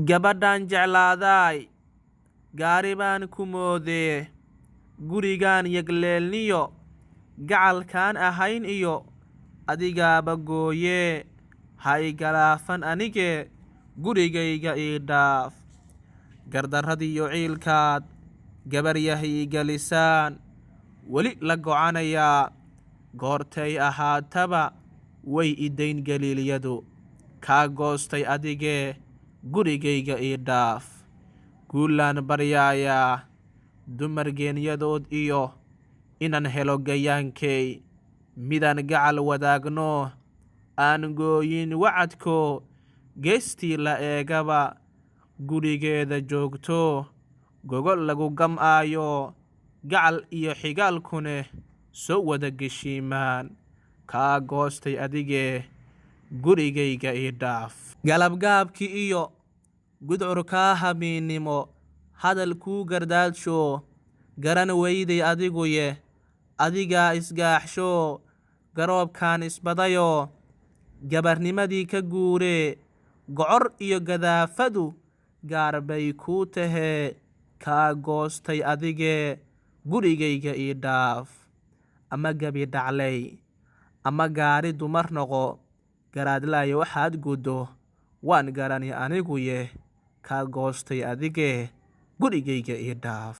gabadhan jeclaaday gaari baan ku moodee gurigaan yagleelniyo gacalkaan ahayn iyo adigaaba gooyee ha igalaafan anigee gurigayga ii dhaaf gardarradiyo ciilkaad gabaryahay galisaan weli la gocanayaa goortay ahaataba way idayn galiilyadu kaa goostay adigee gurigayga ii dhaaf guulaan baryaayaa dumar geenyadood iyo inaan helo gayaankay midaan gacal wadaagno aan gooyin wacadko geestii la eegaba gurigeeda joogto gogol lagu gam'aayo gacal iyo xigaalkune soo wada geshiimaan kaa goostay adigee gurigayga ii dhaaf galabgaabki iyo gudcurkaa habeennimo hadal kuu gardaadsho garan weyday adiguye adigaa isgaaxsho garoobkaan isbadayo gabarnimadii ka guuree gocor iyo gadaafadu gaar bay kuu tahee kaa goostay adigee gurigayga ii dhaaf ama gabi dhaclay ama gaari dumar noqo garaadlaayo waxaad guddo waan garani aniguye kaa goostay adigee gurigayga ii dhaaf.